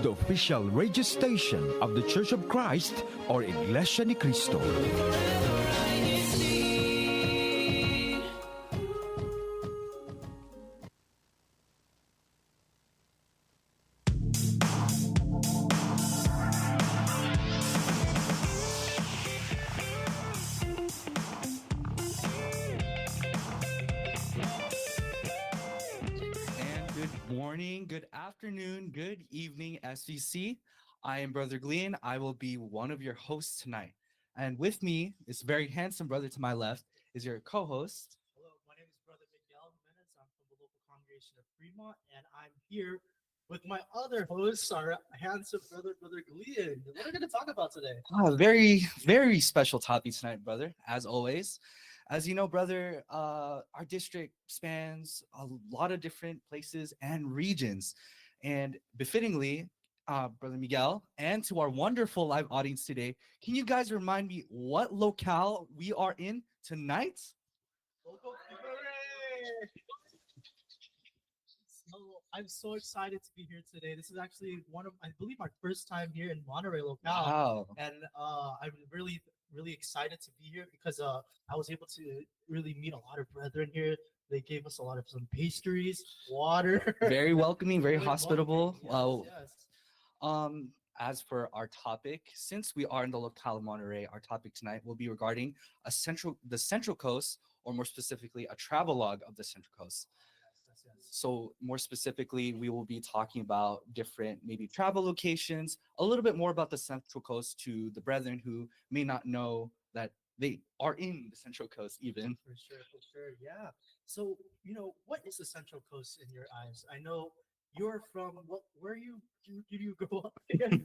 the official radio station of the Church of Christ or Iglesia ni Cristo. Good afternoon, good evening, SVC. I am Brother Glean. I will be one of your hosts tonight. And with me, this very handsome brother to my left, is your co-host. Hello, my name is Brother Miguel Jimenez. I'm from the local congregation of Fremont, and I'm here with my other hosts, our handsome brother, Brother Glean. What are we going to talk about today? Very, very special topic tonight, brother, as always. As you know, brother, our district spans a lot of different places and regions. And befittingly, Brother Miguel, and to our wonderful live audience today, can you guys remind me what locale we are in tonight? So I'm so excited to be here today. This is actually I believe, my first time here in Monterey locale. Wow. And I'm really excited to be here because I was able to really meet a lot of brethren here. They gave us a lot of some pastries, water. Very welcoming, very hospitable. Yes. As for our topic, since we are in the locale of Monterey, our topic tonight will be regarding the Central Coast, or more specifically, a travelogue of the Central Coast. Yes. So more specifically, we will be talking about different maybe travel locations, a little bit more about the Central Coast to the brethren who may not know that they are in the Central Coast even. For sure. Yeah. So, what is the Central Coast in your eyes? I know you're from did you grow up in?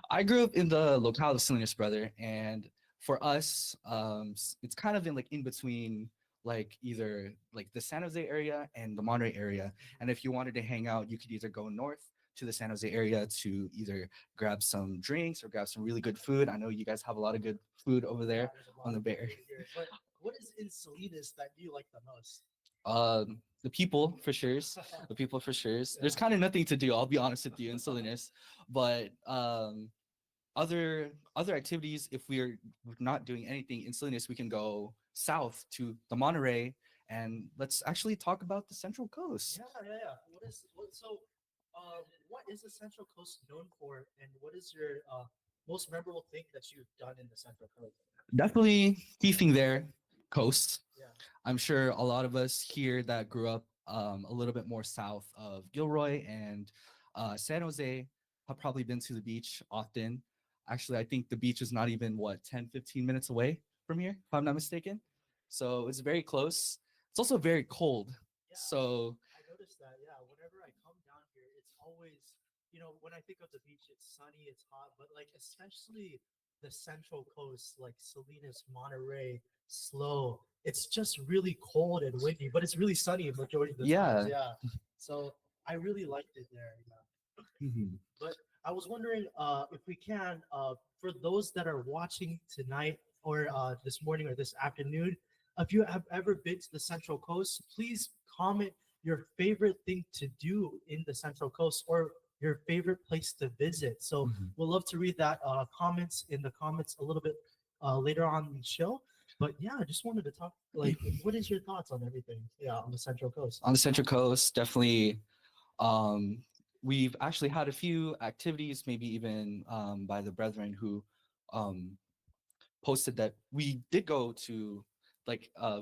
I grew up in the locale of Salinas, brother, and for us, it's kind of in between, like either like the San Jose area and the Monterey area. And if you wanted to hang out, you could either go north to the San Jose area to either grab some drinks or grab some really good food. I know you guys have a lot of good food over there on the Bay Area. But what is in Salinas that you like the most? The people for sure. The people for sure. There's kind of nothing to do, I'll be honest with you, in Salinas. But other activities, if we're not doing anything in Salinas, we can go south to the Monterey, and let's actually talk about the Central Coast. Yeah. What is the Central Coast known for, and what is your most memorable thing that you've done in the Central Coast? Definitely thieving there, coast. Yeah. I'm sure a lot of us here that grew up a little bit more south of Gilroy and San Jose have probably been to the beach often. Actually, I think the beach is not even 10-15 minutes away from here, if I'm not mistaken. So it's very close. It's also very cold. Yeah, so I noticed that. Yeah, whenever I come down here, it's always, when I think of the beach, it's sunny, it's hot, but like especially the Central Coast, like Salinas, Monterey, Slow, it's just really cold and windy, but it's really sunny majority of the time. Yeah. So I really liked it there. Yeah. Mhm. But I was wondering if we can, for those that are watching tonight or this morning or this afternoon, if you have ever been to the Central Coast, please comment your favorite thing to do in the Central Coast or your favorite place to visit. So we'll love to read that comments in the comments a little bit later on in the show. But yeah, I just wanted to talk, what is your thoughts on everything? Yeah, on the Central Coast. On the Central Coast, definitely. We've actually had a few activities, maybe even by the brethren who posted that we did go to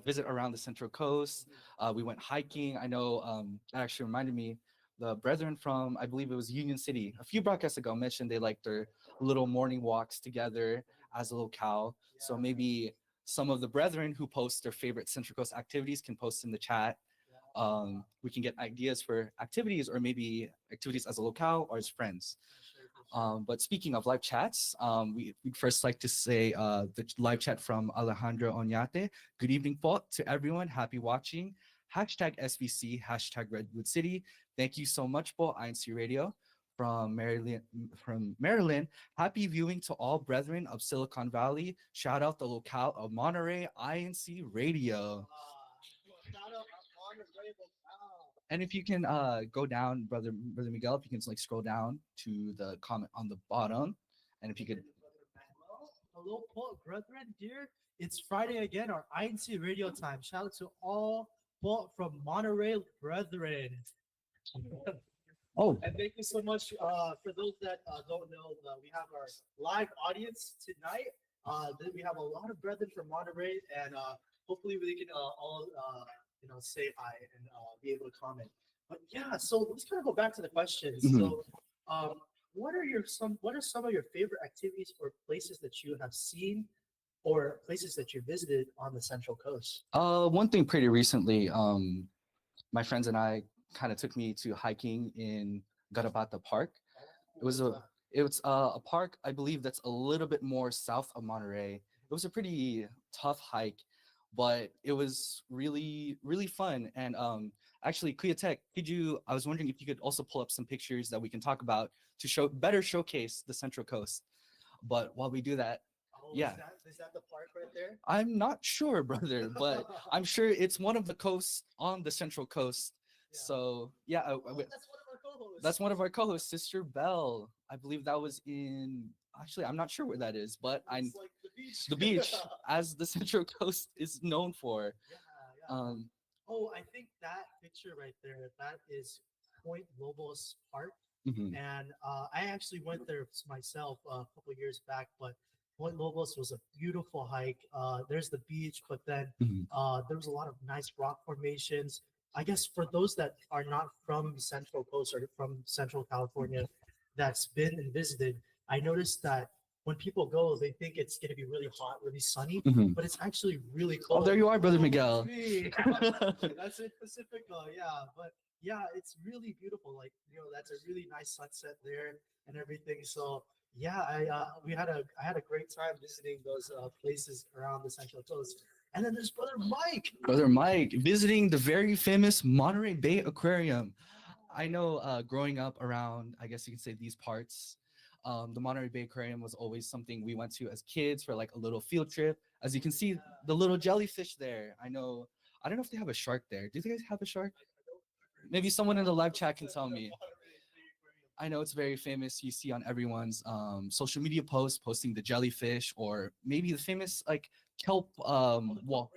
visit around the Central Coast. We went hiking. I know that actually reminded me, the brethren from, I believe it was Union City, a few broadcasts ago mentioned they like their little morning walks together as a locale. Yeah. So maybe some of the brethren who post their favorite Central Coast activities can post in the chat. We can get ideas for activities, or maybe activities as a locale or as friends. But speaking of live chats, we'd first like to say the live chat from Alejandro Oñate. Good evening, po, to everyone. Happy watching. #SVC, #Redwood City. Thank you so much, po, INCRadio. From Maryland, happy viewing to all brethren of Silicon Valley. Shout out the locale of Monterey, INCRadio. Shout out Monterey locale. And if you can go down, brother Miguel, if you can like scroll down to the comment on the bottom, and if you could, Hello, Paul, brethren, dear. It's Friday again, our INC radio time. Shout out to all Paul from Monterey, brethren. oh, And thank you so much for those that don't know. We have our live audience tonight. We have a lot of brethren from Monterey, and hopefully we can all say hi and be able to comment. But yeah, so let's kind of go back to the questions. So, what are some of your favorite activities or places that you have seen, or places that you visited on the Central Coast? one thing pretty recently, my friends and I kind of took me to hiking in Garabata Park. It was a park, I believe, that's a little bit more south of Monterey. It was a pretty tough hike, but it was really, really fun. And actually, Kuyatek, I was wondering if you could also pull up some pictures that we can talk about to better showcase the Central Coast. But while we do that, Oh, yeah. Is that the park right there? I'm not sure, brother, but I'm sure it's one of the coasts on the Central Coast. Yeah. So yeah, Oh, that's one of our co-hosts. that's one of our co-hosts, Sister Belle. I believe that was in. Actually, I'm not sure where that is, but It's like the beach. the beach, as the Central Coast is known for. Yeah. Oh, I think that picture right there, that is Point Lobos Park. Mhm. And I actually went there myself a couple years back, but Point Lobos was a beautiful hike. There's the beach, but then Mhm. there was a lot of nice rock formations. I guess for those that are not from Central Coast or from Central California that's been and visited, I noticed that when people go, they think it's going to be really hot, really sunny, Mhm. but it's actually really Oh, cold. there you are, brother Oh, Miguel. me. That's in Pacifico, yeah. But yeah, it's really beautiful. Like, that's a really nice sunset there and everything. So yeah, I had a great time visiting those places around the Central Coast. And then there's Brother Mike. Brother Mike visiting the very famous Monterey Bay Aquarium. I know growing up around, I guess you can say these parts, the Monterey Bay Aquarium was always something we went to as kids for like a little field trip. As you can see, the little jellyfish there. I don't know if they have a shark there. Do you guys have a shark? Maybe someone in the live chat can tell me. I know it's very famous. You see on everyone's social media posts posting the jellyfish, or maybe the famous like kelp wall,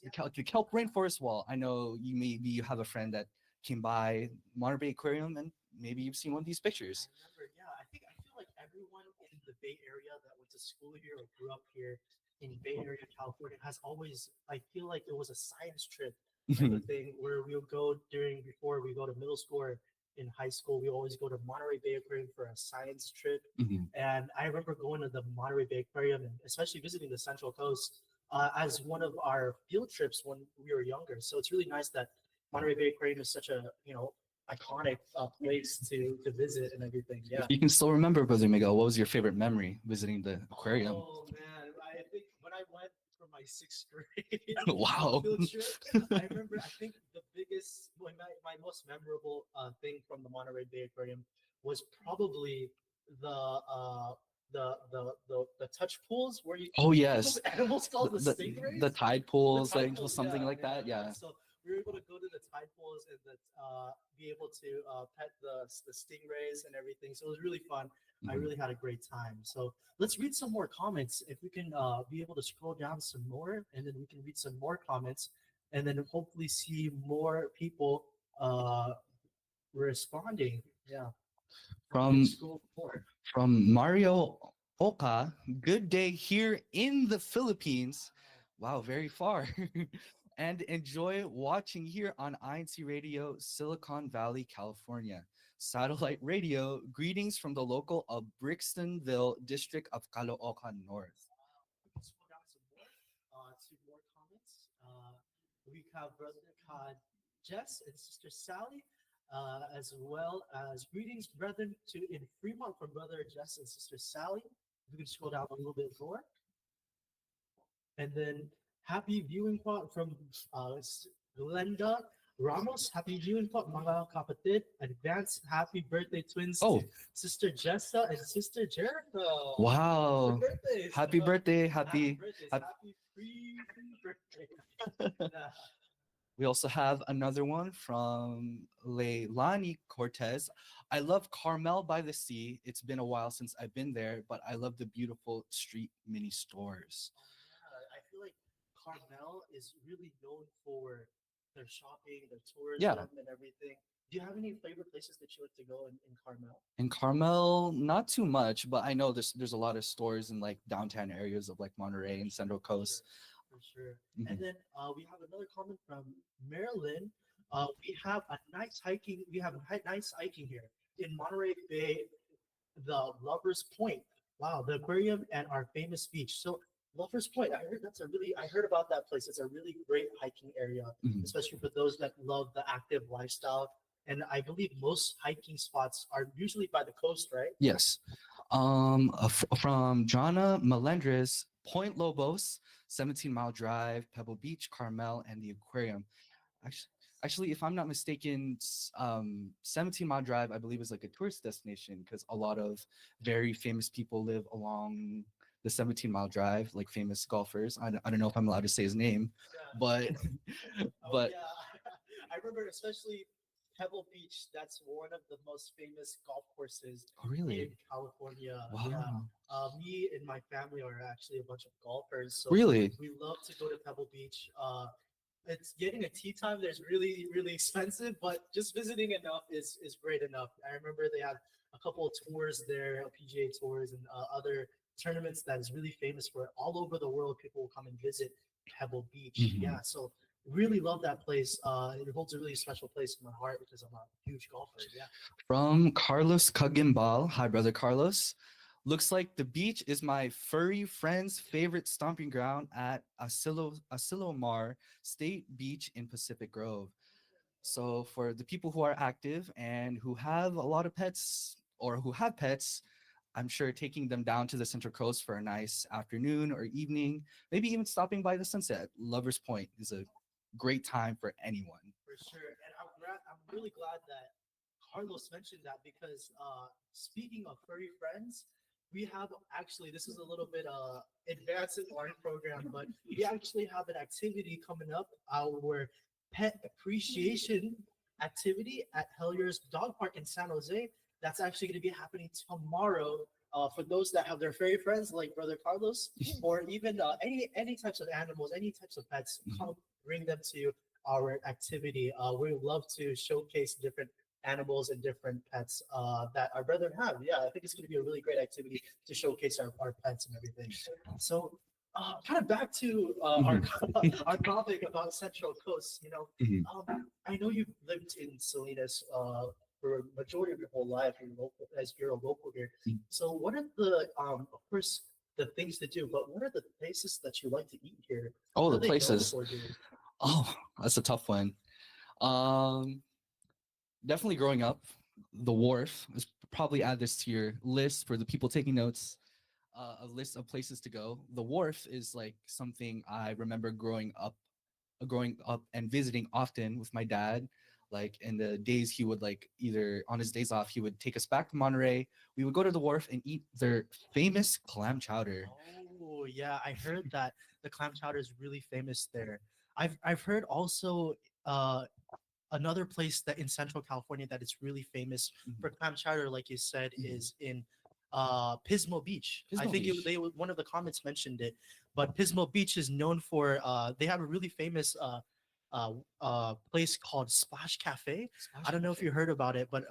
the kelp rainforest wall. I know you have a friend that came by Monterey Bay Aquarium, and maybe you've seen one of these pictures. I remember, yeah. I feel like everyone in the Bay Area that went to school here or grew up here in Bay Area, California, has always. I feel like it was a science trip type of thing where we'll go before we go to middle school or in high school. We always go to Monterey Bay Aquarium for a science trip. And I remember going to the Monterey Bay Aquarium and especially visiting the Central Coast as one of our field trips when we were younger. So it's really nice that Monterey Bay Aquarium is such a iconic place to visit and everything. Yeah. If you can still remember, Brother Miguel, what was your favorite memory visiting the aquarium? Oh man, I think when I went for my 6th grade Wow. field trip, I remember. I think the biggest, my most memorable thing from the Monterey Bay Aquarium was probably the the touch pools where you. Oh yes, those animals called the stingrays. the tide pools, The tide like pools, something yeah, like that. Yeah. So we were able to go to the tide pools and be able to pet the stingrays and everything. So it was really fun. I really had a great time. So let's read some more comments. If we can be able to scroll down some more, and then we can read some more comments, and then hopefully see more people responding. Yeah. From Scroll more. From Mario Oka, good day here in the Philippines. Wow, very far. And enjoy watching here on INCRadio, Silicon Valley, California. Satellite radio, greetings from the local of Brixtonville, district of Caloocan North. We can scroll down some more to more comments. We have Brother Jess and Sister Sally, as well as greetings, brethren, in Fremont from Brother Jess and Sister Sally. We can scroll down a little bit more. And then happy viewing po from Glenda Ramos. Happy viewing po, mga kapatid. Advance happy birthday twins to Sister Jessa and Sister Jericho. Wow. Happy birthdays. Happy birthday. Happy free birthday. We also have another one from Leilani Cortez. I love Carmel by the Sea. It's been a while since I've been there, but I love the beautiful street mini stores. I feel like Carmel is really known for their shopping, their Yeah, tourism, and everything. Do you have any favorite places that you like to go in Carmel? in Carmel, not too much, but I know there's a lot of stores in like downtown areas of like Monterey and Central Coast. For sure. And Mhm. then we have another comment from Maryland. We have a nice hiking. We have nice hiking here in Monterey Bay, the Lovers Point. Wow, the aquarium and our famous beach. So Lovers Point, I heard about that place. It's a really great hiking area, Mhm. especially for those that love the active lifestyle. And I believe most hiking spots are usually by the coast, right? Yes. From Jana Melendres, Point Lobos, 17-mile drive, Pebble Beach, Carmel, and the aquarium. Actually, actually, if I'm not mistaken, 17-mile drive, I believe, is like a tourist destination because a lot of very famous people live along the 17-mile drive, like famous golfers. I don't know if I'm allowed to say his name, but Oh but yeah, I remember especially Pebble Beach. That's one of the most famous golf courses oh, really? in California. Yeah, Wow. me and my family are actually a bunch of golfers, so Really? we love to go to Pebble Beach. It's getting a tea time there's really expensive, but just visiting enough is great enough. I remember they have a couple of tours there, PGA tours and other tournaments that is really famous for all over the world. People will come and visit Pebble Beach. Mhm. Yeah, so really love that place. It holds a really special place in my heart because I'm a huge golfer. Yeah. From Carlos Kagimbal. Hi, brother Carlos. Looks like the beach is my furry friend's favorite stomping ground at Asilomar State Beach in Pacific Grove. So for the people who are active and who have a lot of pets or who have pets, I'm sure taking them down to the Central Coast for a nice afternoon or evening, maybe even stopping by the sunset, Lovers Point is a great time for anyone. For sure. And I'm really glad that Carlos mentioned that because speaking of furry friends, we have actually, this is a little bit advanced in our program, but we actually have an activity coming up, our pet appreciation activity at Hellier's Dog Park in San Jose. That's actually going to be happening tomorrow. For those that have their furry friends like Brother Carlos, or even any types of animals, any types of pets, come bring them to our activity. We would love to showcase different animals and different pets that our brethren have. Yeah, I think it's going to be a really great activity to showcase our pets and everything. So, kind of back to our Mhm. our topic about Central Coast. Mhm. I know you've lived in Salinas for a majority of your whole life. You're local, as you're a local here. Mhm. So, what are the of course the things to do, but what are the places that you like to eat here? Oh, What the are they known places. for, dude? Oh, that's a tough one. Um, Definitely growing up, the wharf is probably add this to your list for the people taking notes. A list of places to go. The wharf is like something I remember growing up and visiting often with my dad. Like in the days he would like either on his days off, he would take us back to Monterey. We would go to the wharf and eat their famous clam chowder. Oh yeah, I heard that the clam chowder is really famous there. I've heard also uh another place that in Central California that is really famous Mhm. for clam chowder, like you said, Mhm. is in Pismo Beach. I Pismo think Beach. one of the comments mentioned it, but Pismo Beach is known for they have a really famous place called Splash Cafe. Splash I don't know if Cafe. you heard about it, but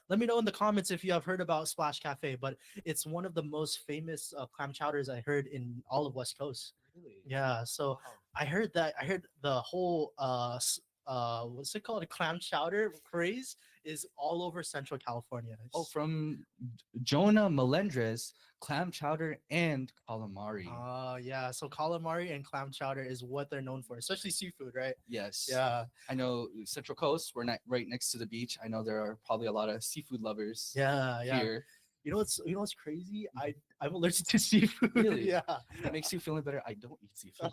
let me know in the comments if you have heard about Splash Cafe. But it's one of the most famous clam chowders I heard in all of West Coast. Really? Yeah, so Wow. I heard the whole what's it called, a clam chowder craze is all over Central California. Oh, from Jonah Melendres, clam chowder and calamari. Yeah, so calamari and clam chowder is what they're known for, especially seafood, right? Yes. Yeah, I know Central Coast, we're not right next to the beach. I know there are probably a lot of seafood lovers yeah. here. You know what's crazy? I'm allergic to seafood. Really? Yeah. That makes you feeling better. I don't eat seafood.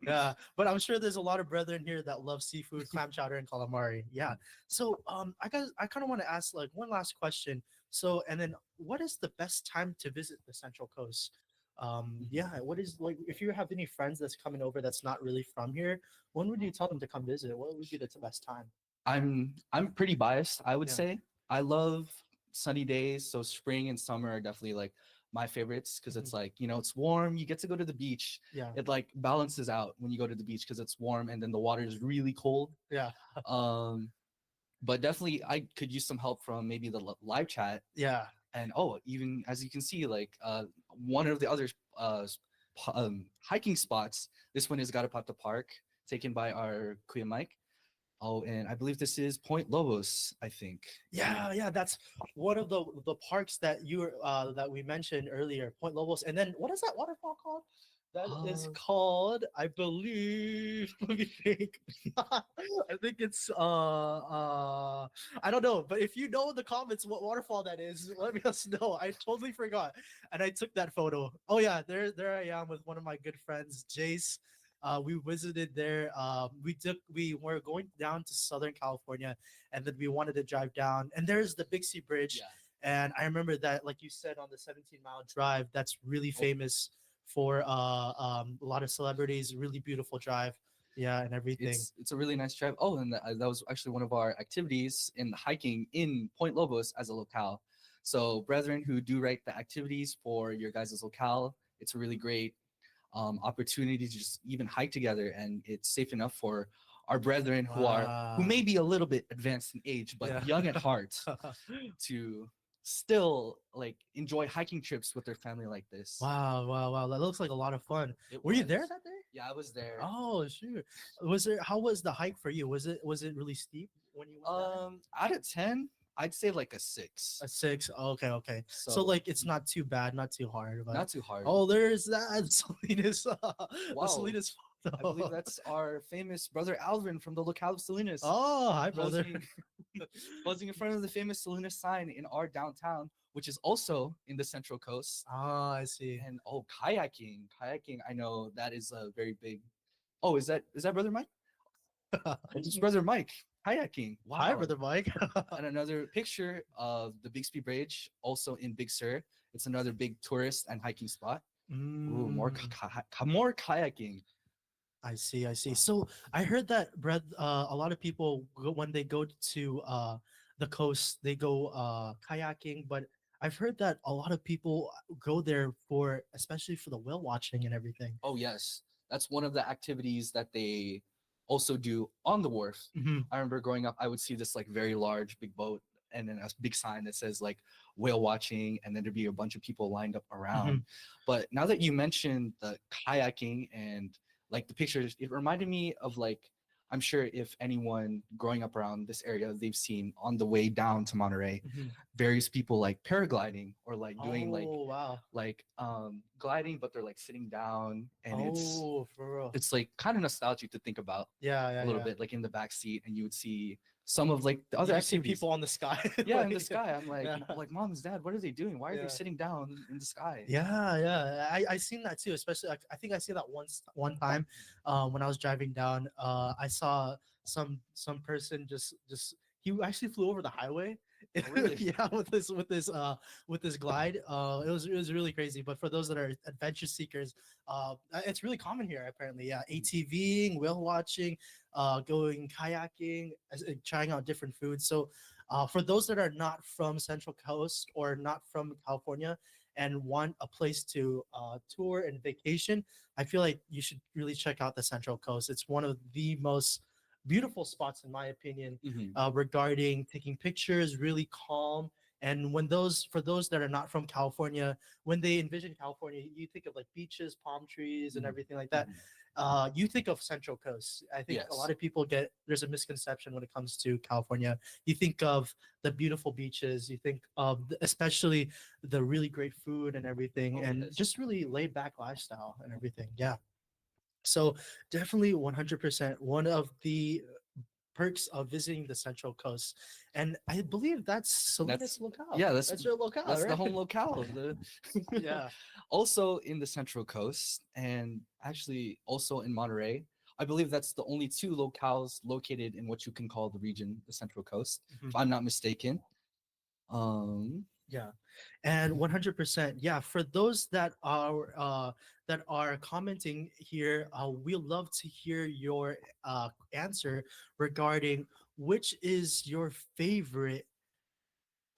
Yeah, but I'm sure there's a lot of brethren here that love seafood, clam chowder, and calamari. Yeah. So I kind of want to ask like one last question. So and then what is the best time to visit the Central Coast? Mhm. Yeah, what is like if you have any friends that's coming over that's not really from here, when would you tell them to come visit? What would be the best time? I'm pretty biased, I would Yeah. say. I love sunny days, so spring and summer are definitely like my favorites because Mhm. it's like, it's warm, you get to go to the beach. Yeah. It like balances out when you go to the beach because it's warm and then the water is really cold. Yeah. Um, but definitely I could use some help from maybe the live chat. Yeah. And oh, even as you can see, like one of the other hiking spots, this one is Garapata Park, taken by our Kuya Mike. Oh, and I believe this is Point Lobos, I think. Yeah, yeah, that's one of the parks that that we mentioned earlier, Point Lobos. And then what is that waterfall called? That is Uh, called, I believe, let me think. I think it's I don't know, but if you know in the comments what waterfall that is, let us know. I totally forgot. And I took that photo. Oh yeah, there I am with one of my good friends, Jace. We visited there. We were going down to Southern California, and then we wanted to drive down. And there's the Big Sea Bridge, yeah. and I remember that, like you said, on the 17-mile drive, that's really Oh, famous for a lot of celebrities. Really beautiful drive, yeah, and everything. it's a really nice drive. Oh, and that was actually one of our activities in hiking in Point Lobos as a locale. So, brethren who do write the activities for your guys' locale, it's a really great opportunity to just even hike together, and it's safe enough for our brethren who Wow. may be a little bit advanced in age but Yeah. young at heart to still like enjoy hiking trips with their family like this. Wow, wow, wow. That looks like a lot of fun. It Were you there was. that day? Yeah, I was there. Oh, sure. Was there how was the hike for you? Was it really steep when you went down? Out of 10, I'd say like a 6. A six. Okay, okay. So So like it's not too bad, not too hard, but not too hard. oh, there's that Salinas. The Wow. Salinas I believe photo. that's our famous brother Alvin from the locale of Salinas, Oh, hi, brother. posing posing in front of the famous Salinas sign in our downtown, which is also in the Central Coast. Oh, I see. And oh, kayaking. I know that is a very big. Oh, is that brother Mike? It's brother Mike kayaking. Hi, Wow. brother Mike. And another picture of the Bixby Bridge, also in Big Sur. It's another big tourist and hiking spot. Ooh, Mm, more kayaking. I see, I see. Wow. So I heard that a lot of people when they go to the coast, they go kayaking, but I've heard that a lot of people go there for, especially for the whale watching and everything. Oh yes, that's one of the activities that they also do on the wharf. Mhm, I remember growing up, I would see this like very large big boat and then a big sign that says like whale watching, and then there'd be a bunch of people lined up around. mhm. But now that you mentioned the kayaking and like the pictures, it reminded me of like I'm sure if anyone growing up around this area, they've seen on the way down to Monterey, Mhm. various people like paragliding or like doing Oh, wow. like gliding, but they're like sitting down, and Oh, for real. it's like kind of nostalgic to think about Yeah, yeah, a little yeah. bit, like in the back seat, and you would see some of like the other You see activities. people on the sky. Yeah, in the like, sky. I'm like, yeah, Mom and Dad, what are they doing? Why are they yeah. sitting down in the sky? Yeah, yeah, I seen that too. Especially, I think I see that one time, when I was driving down. I saw some person just he actually flew over the highway. Oh, really? Yeah, with this glide. It was really crazy. But for those that are adventure seekers, it's really common here apparently. Yeah, ATVing, whale watching, going kayaking, trying out different foods. So, for those that are not from Central Coast or not from California and want a place to tour and vacation, I feel like you should really check out the Central Coast. It's one of the most beautiful spots, in my opinion, Hmm. regarding taking pictures, really calm. And for those that are not from California, when they envision California, you think of like beaches, palm trees, and Hmm. everything like that. Hmm. You think of Central Coast. I think a lot Yes. of people there's a misconception when it comes to California. You think of the beautiful beaches, you think of especially the really great food and everything, Oh, and yes. just really laid back lifestyle and everything. Yeah. So definitely 100% one of the perks of visiting the Central Coast. And I believe that's That's Salinas Locale. yeah, That's your locale, that's the right? home locale of the Yeah. also in the Central Coast, and actually also in Monterey. I believe that's the only two locales located in what you can call the region, the Central Coast, Mhm. if I'm not mistaken. Um, Yeah, and 100%. Yeah, for those that are commenting here, we love to hear your answer regarding which is your favorite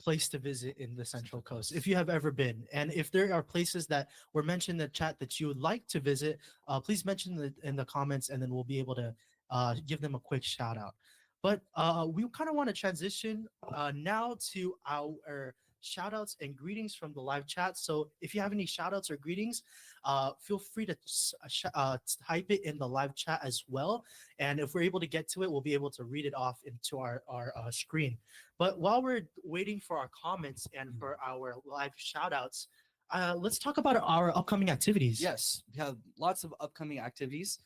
place to visit in the Central Coast, if you have ever been. And if there are places that were mentioned in the chat that you would like to visit, please mention it in the comments, and then we'll be able to give them a quick shout out. But we kind of want to transition now to our shout outs and greetings from the live chat. So if you have any shout outs or greetings, feel free to type it in the live chat as well. And if we're able to get to it, we'll be able to read it off into our screen. But while we're waiting for our comments and for our live shout outs, let's talk about our upcoming activities. Yes, we have lots of upcoming activities.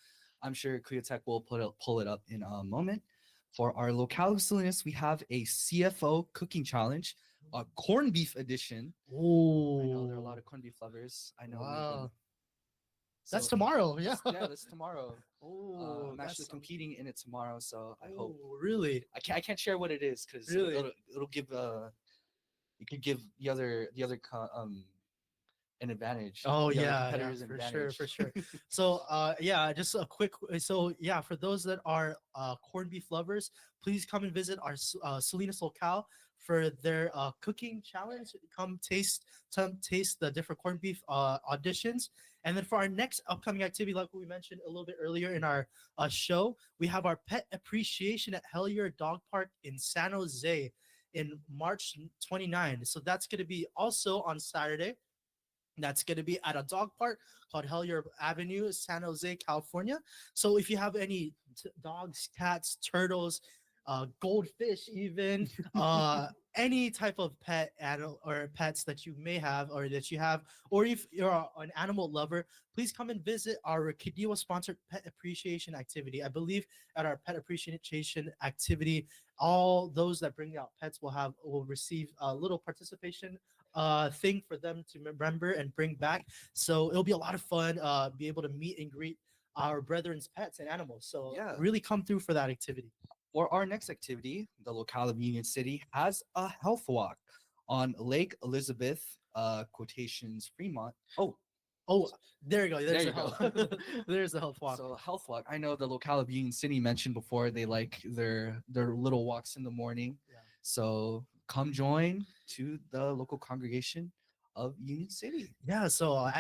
I'm sure Cleotech will pull it up in a moment. For our locale of silliness, we have a CFO cooking challenge, a corned beef edition. Oh, I know there are a lot of corned beef lovers. I know. wow. So, That's tomorrow. Yeah. yeah, that's tomorrow. Oh, I'm actually competing in it tomorrow, so I hope. Really? I can't share what it is because Really? it'll give it could give the other an advantage. Oh the other yeah, competitors an for advantage. sure, for sure. So yeah, just a quick. So yeah, for those that are corned beef lovers, please come and visit our Salinas locale for their cooking challenge. Come taste the different corned beef auditions. And then for our next upcoming activity, like we mentioned a little bit earlier in our show, we have our pet appreciation at Hellier Dog Park in San Jose in March 29. So that's going to be also on Saturday. That's going to be at a dog park called Hellier Avenue, San Jose, California. So if you have any dogs, cats, turtles, goldfish, even any type of pet animal or pets that you may have or that you have, or if you're an animal lover, please come and visit our Kadiwa sponsored pet appreciation activity. I believe at our pet appreciation activity, all those that bring out pets will receive a little participation thing for them to remember and bring back. So it'll be a lot of fun. Be able to meet and greet our brethren's pets and animals. So Yeah. really come through for that activity. For our next activity, the locale of Union City has a health walk on Lake Elizabeth, quotations Fremont. Oh, there you go. There's There the you go. health. There's the health walk. So health walk. I know the locale of Union City mentioned before they like their little walks in the morning. Yeah. So come join to the local congregation of Union City. Yeah, so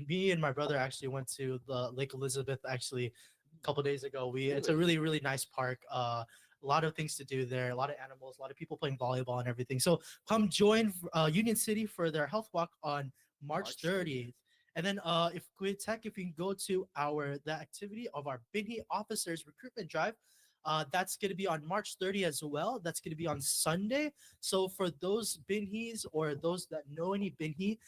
me and my brother actually went to the Lake Elizabeth actually a couple days ago. It's a really really nice park. A lot of things to do there, a lot of animals, a lot of people playing volleyball and everything. So come join Union City for their health walk on March 30th. And then if you can go to the activity of our Binhi officers recruitment drive, that's going to be on March 30th as well. That's going to be on Sunday. So for those Binhis or those that know any Binhi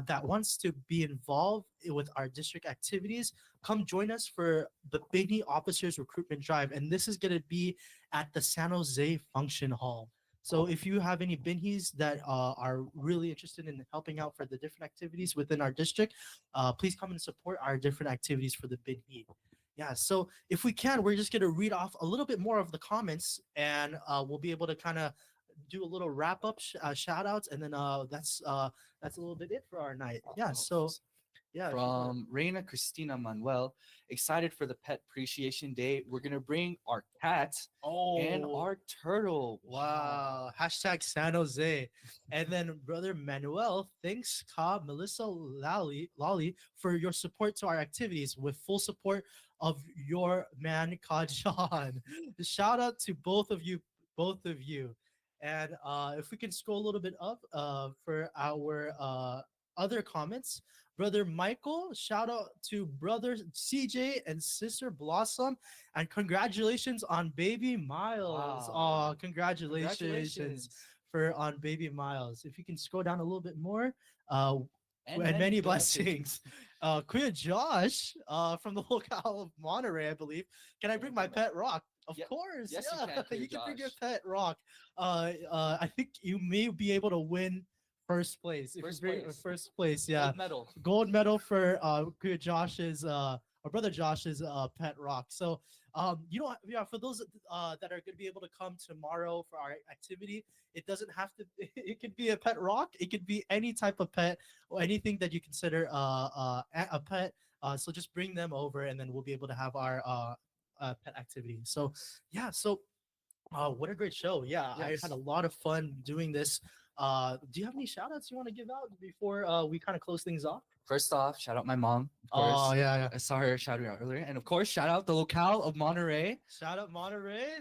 that wants to be involved with our district activities, come join us for the Binhi Officers Recruitment Drive. And this is going to be at the San Jose Function Hall. So if you have any Binhis that are really interested in helping out for the different activities within our district, please come and support our different activities for the Binhi. Yeah, so if we can, we're just going to read off a little bit more of the comments, and we'll be able to kind of do a little wrap up shout outs, and then that's a little bit it for our night. Yeah, so yeah. From Reina Cristina Manuel, excited for the Pet Appreciation Day. We're gonna bring our cat and our turtle. Wow. Hashtag San Jose. And then brother Manuel, thanks Melissa Lally for your support to our activities with full support of your man Ka John. Shout out to both of you. And if we can scroll a little bit up for our other comments. Brother Michael, shout out to brother CJ and sister Blossom, and congratulations on baby Miles. Wow. Oh, congratulations on baby Miles. If you can scroll down a little bit more, and many blessings. Kuya Josh from the locale of Monterey, I believe. Can I bring my pet Rock? Of course. Yes, yeah. you You can, can bring your pet Rock. I think you may be able to win first place. First place, yeah. Gold medal. Gold medal for Kuya Josh's our brother Josh's pet rock. So you know, yeah, for those that are going to be able to come tomorrow for our activity, it doesn't have to. It could be a pet rock. It could be any type of pet or anything that you consider a pet. So just bring them over, and then we'll be able to have our pet activity. So yeah, so what a great show. Yeah, I Yes. had a lot of fun doing this. Do you have any shout outs you want to give out before we kind of close things off? First off, shout out my mom, of course. Oh, yeah. I saw her shouting out earlier. And of course, shout out the locale of Monterey. Shout out Monterey.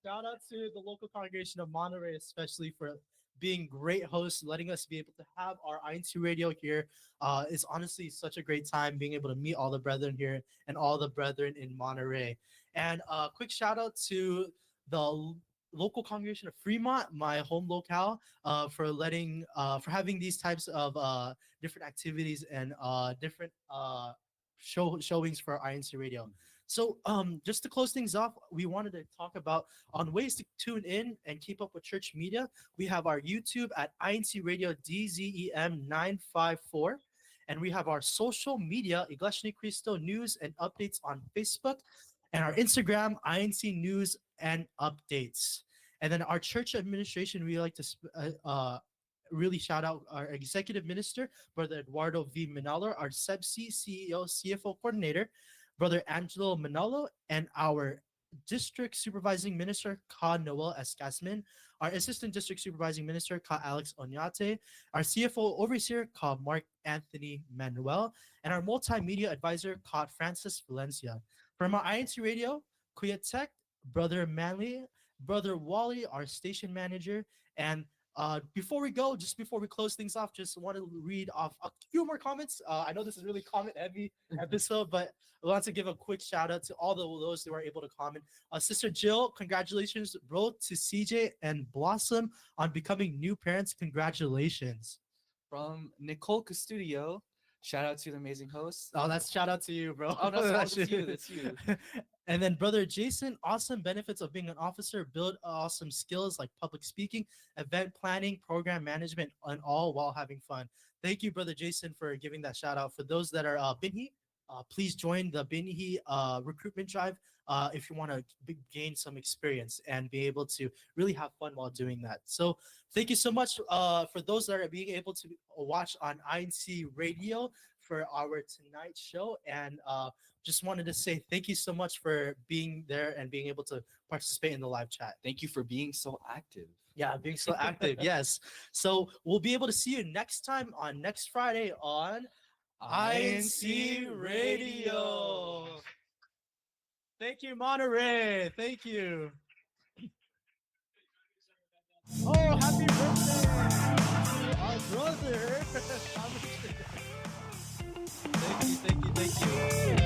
Shout out to the local congregation of Monterey, especially for being great hosts, letting us be able to have our INCRadio here. It's honestly such a great time being able to meet all the brethren here and all the brethren in Monterey. And quick shout out to the local congregation of Fremont, my home locale, for having these types of different activities and different showings for INCRadio. So just to close things off, we wanted to talk about on ways to tune in and keep up with church media. We have our YouTube at INCRadio DZEM 954. And we have our social media, Iglesia Ni Cristo News and Updates on Facebook. And our Instagram, INC News and Updates. And then our church administration, we like to really shout out our executive minister, Brother Eduardo V. Manalo, our SEBC CEO, CFO coordinator, Brother Angelo Manalo, and our district supervising minister, Ka Noel Escasmin, our assistant district supervising minister, Ka Alex Onyate, our CFO overseer, Ka Mark Anthony Manuel, and our multimedia advisor, Ka Francis Valencia. From our INCRadio, Kuya Tech, Brother Manley, Brother Wally, our station manager, and before we go, just before we close things off, just want to read off a few more comments. I know this is really comment heavy episode, but I want to give a quick shout out to all those who were able to comment. Sister Jill, congratulations, bro, to CJ and Blossom on becoming new parents. Congratulations. From Nicole Custudio, shout out to the amazing host. Oh, that's shout out to you, bro. Oh, that's you. That's you. And then brother Jason, awesome benefits of being an officer, build awesome skills like public speaking, event planning, program management, and all while having fun. Thank you, brother Jason, for giving that shout out. For those that are Binhi, please join the Binhi recruitment drive if you want to gain some experience and be able to really have fun while doing that. So thank you so much for those that are being able to watch on INCRadio for our tonight show. And just wanted to say thank you so much for being there and being able to participate in the live chat. Thank you for being so active. Yeah, being so active. Yes. So we'll be able to see you next time on next Friday on INCRadio. Thank you, Monterey. Thank you. Oh, happy birthday, our brother. Thank you.